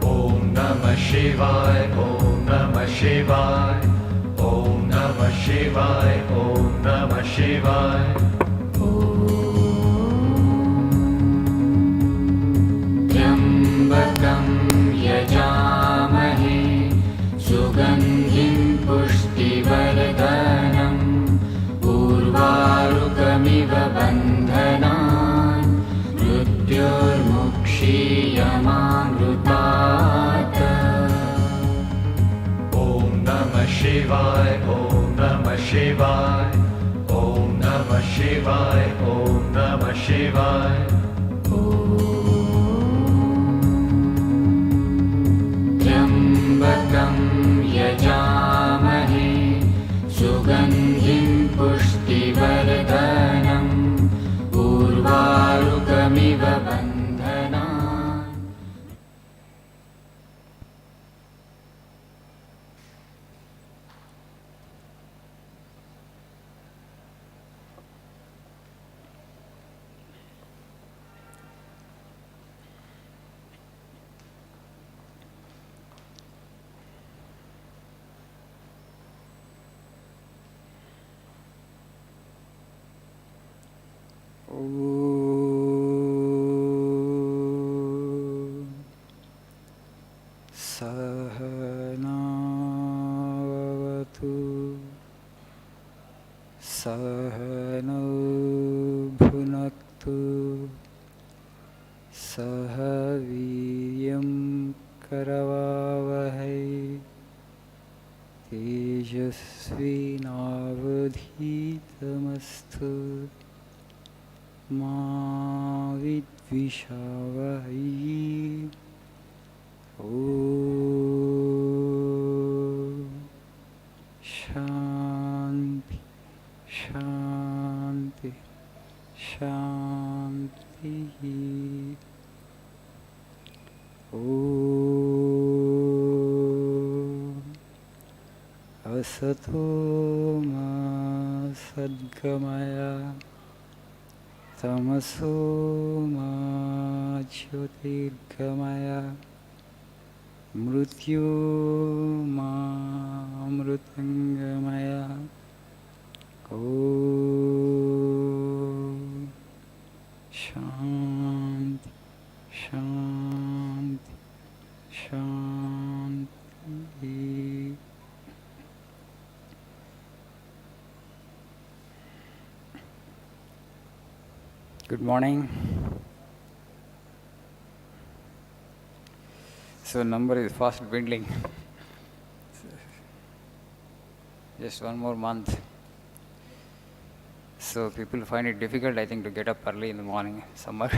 Om Namah Shivaya, Om Namah Shivaya, Om Namah Shivaya, Om Namah Shivaya. Trambakam yajamahe sugandhim pushtivardhanam urvarukamiva bandhanan mrityurmukshiyamamrutat. Om Namah Shivaya, Om Namah Shivaya, Om Namah Shivaya, Om Namah Shivaya. Trambakam yajamahe sugandhim pushtivardhanam urvarukamiva bandhanan. Sahanavavatu Sahano Bhunaktu Sahaviyam Karavavahai Tejasvinavadhitamastu Ma vidvishavahai. Om Shanti Shanti Shanti. Om Asato Ma Sadgamaya Tamaso Ma Jyotirgamaya Mrityu Ma Amrutangamaya. Om Shanti Shanti Shanti. Good morning. So number is fast dwindling. Just one more month. So people find it difficult, I think, to get up early in the morning, summer.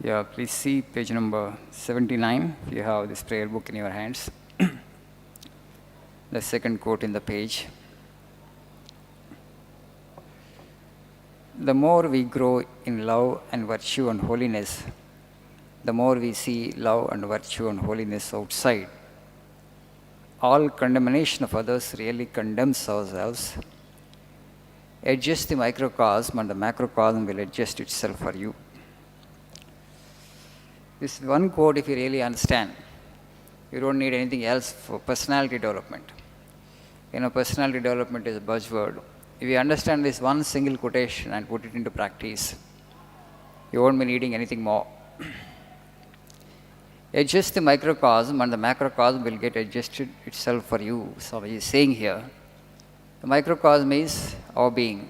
Yeah, please see page number 79 if you have this prayer book in your hands. The second quote in the page. The more we grow in love and virtue and holiness, the more we see love and virtue and holiness outside. All condemnation of others really condemns ourselves. Adjust the microcosm and the macrocosm will adjust itself for you. This one quote, if you really understand, you don't need anything else for personality development. Personality development is a buzzword. If you understand this one single quotation and put it into practice, you won't be needing anything more. Adjust the microcosm and the macrocosm will get adjusted itself for you. So he is saying here, the microcosm is our being,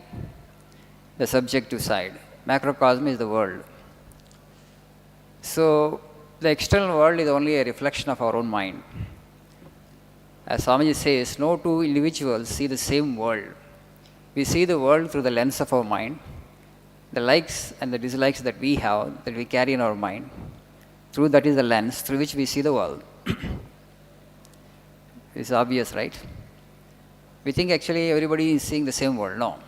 the subjective side. Macrocosm is the world. So the external world is only a reflection of our own mind. As Swamiji says, no two individuals see the same world. We see the world through the lens of our mind. The likes and the dislikes that we have, that we carry in our mind, through that is the lens through which we see the world. It's obvious, right? We think actually everybody is seeing the same world. No.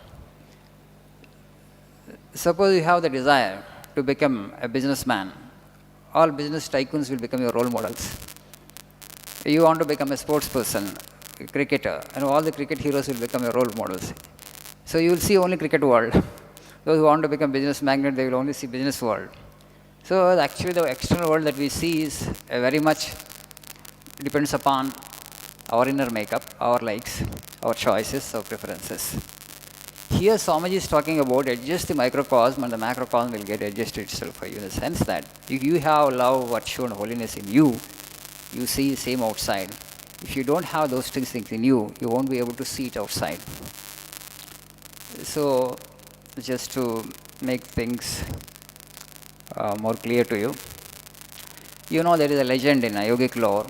Suppose you have the desire to become a businessman. All business tycoons will become your role models. You want to become a sports person, a cricketer, and all the cricket heroes will become your role models. So you will see only cricket world. Those who want to become business magnate, they will only see business world. So actually the external world that we see is very much depends upon our inner makeup, our likes, our choices, our preferences. Here Swamiji is talking about adjust the microcosm and the macrocosm will get adjusted itself for you in the sense that if you have love, virtue and holiness in you, you see the same outside. If you don't have those things in you, you won't be able to see it outside. So just to make things more clear to you, you know there is a legend in yogic lore.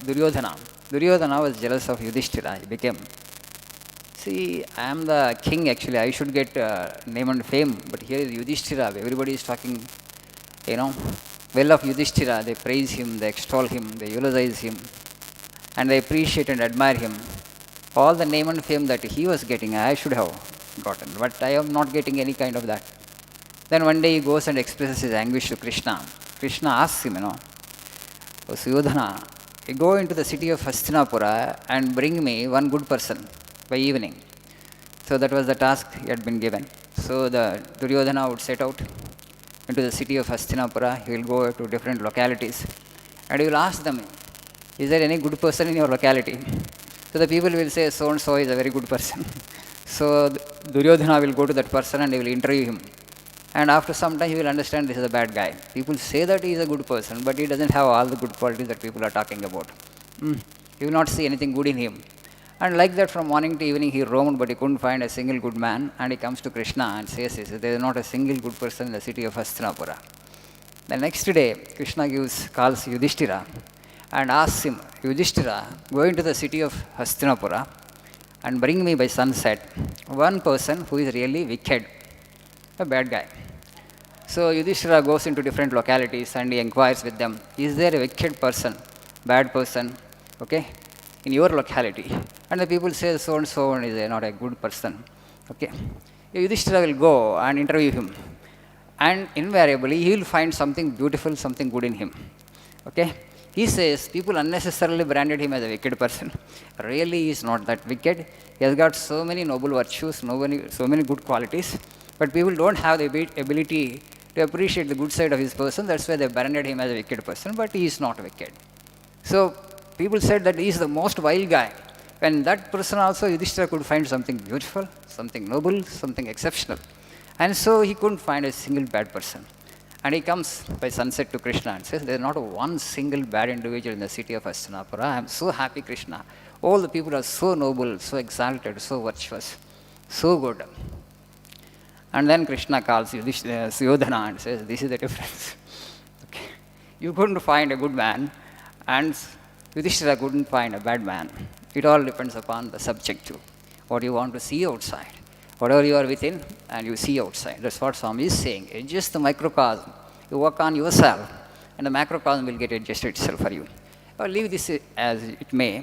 Duryodhana. Duryodhana was jealous of Yudhishthira. He became, see, I am the king actually, I should get name and fame, but here is Yudhishthira. Everybody is talking, well of Yudhishthira. They praise him, they extol him, they eulogize him, and they appreciate and admire him. All the name and fame that he was getting, I should have gotten, but I am not getting any kind of that. Then one day he goes and expresses his anguish to Krishna. Krishna asks him, "O Suyodhana, you go into the city of Hastinapura and bring me one good person by evening." So that was the task he had been given. So the Duryodhana would set out into the city of Hastinapura. He will go to different localities and he will ask them, "Is there any good person in your locality?" So the people will say, "So and so is a very good person." So Duryodhana will go to that person and he will interview him. And after some time he will understand this is a bad guy. People say that he is a good person, but he doesn't have all the good qualities that people are talking about. He will not see anything good in him. And like that from morning to evening he roamed, but he couldn't find a single good man. And he comes to Krishna and says, "There is not a single good person in the city of Hastinapura." The next day, Krishna calls Yudhishthira and asks him, "Yudhishthira, go into the city of Hastinapura and bring me by sunset one person who is really wicked, a bad guy." So Yudhishthira goes into different localities and he inquires with them, "Is there a wicked person, bad person, in your locality?" And the people say, "So and so is not a good person." Yudhishthira will go and interview him. And invariably he will find something beautiful, something good in him. He says people unnecessarily branded him as a wicked person. Really he is not that wicked. He has got so many noble virtues, so many good qualities, but people don't have the ability to appreciate the good side of his person. That's why they branded him as a wicked person, but he is not wicked. So people said that he is the most vile guy. When that person also, Yudhishthira could find something beautiful, something noble, something exceptional. And so he couldn't find a single bad person. And he comes by sunset to Krishna and says, "There is not one single bad individual in the city of Hastinapura. I am so happy, Krishna. All the people are so noble, so exalted, so virtuous, so good." And then Krishna calls Suyodhana and says, "This is the difference. You couldn't find a good man, and Yudhishthira couldn't find a bad man. It all depends upon the subjective, what you want to see outside. Whatever you are within and you see outside." That's what Swami is saying. Adjust the microcosm. You work on yourself and the macrocosm will get adjusted itself for you. Or leave this as it may.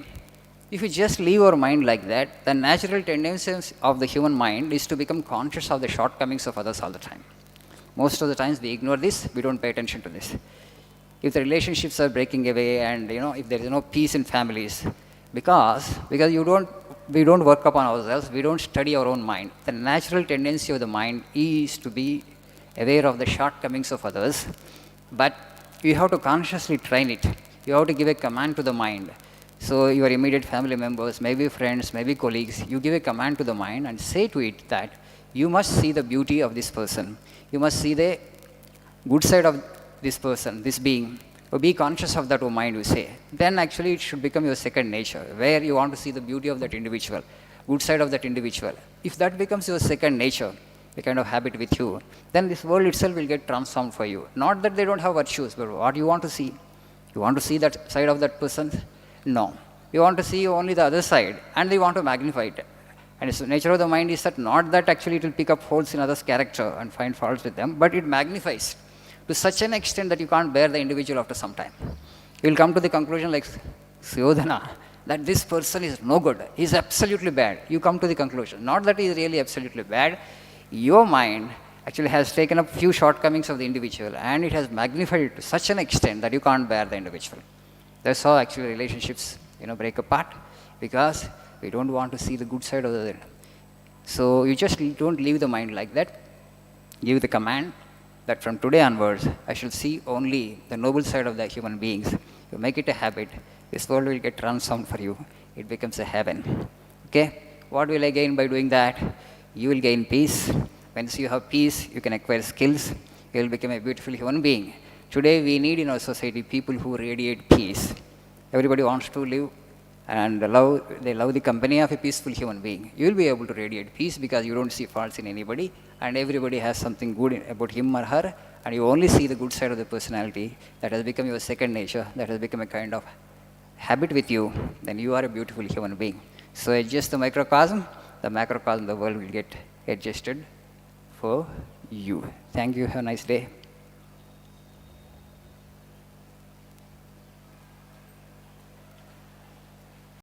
If you just leave your mind like that, the natural tendencies of the human mind is to become conscious of the shortcomings of others all the time. Most of the times we ignore this, we don't pay attention to this. If the relationships are breaking away and if there is no peace in families, because we don't work upon ourselves, we don't study our own mind. The natural tendency of the mind is to be aware of the shortcomings of others, but you have to consciously train it. You have to give a command to the mind. So your immediate family members, maybe friends, maybe colleagues, you give a command to the mind and say to it that you must see the beauty of this person. You must see the good side of this person, this being. Or be conscious of that, O mind, you say. Then actually it should become your second nature, where you want to see the beauty of that individual, good side of that individual. If that becomes your second nature, a kind of habit with you, then this world itself will get transformed for you. Not that they don't have virtues, but what you want to see? You want to see that side of that person? No. You want to see only the other side, and you want to magnify it. And the nature of the mind is that not that actually it will pick up holes in others' character and find faults with them, but it magnifies to such an extent that you can't bear the individual after some time. You will come to the conclusion like Suyodhana, that this person is no good, he is absolutely bad. You come to the conclusion, not that he is really absolutely bad. Your mind actually has taken up few shortcomings of the individual and it has magnified it to such an extent that you can't bear the individual. That's how actually relationships break apart, because We don't want to see the good side of the world. So you just don't leave the mind like that. Give the command that from today onwards, I shall see only the noble side of the human beings. You make it a habit, this world will get transformed for you. It becomes a heaven. Okay? What will I gain by doing that? You will gain peace. Once you have peace, you can acquire skills. You will become a beautiful human being. Today, we need in our society people who radiate peace. Everybody wants to live and they love the company of a peaceful human being. You will be able to radiate peace because you don't see faults in anybody, and everybody has something good about him or her, and you only see the good side of the personality. That has become your second nature, that has become a kind of habit with you. Then you are a beautiful human being. So adjust the microcosm, the macrocosm, the world will get adjusted for you. Thank you. Have a nice day.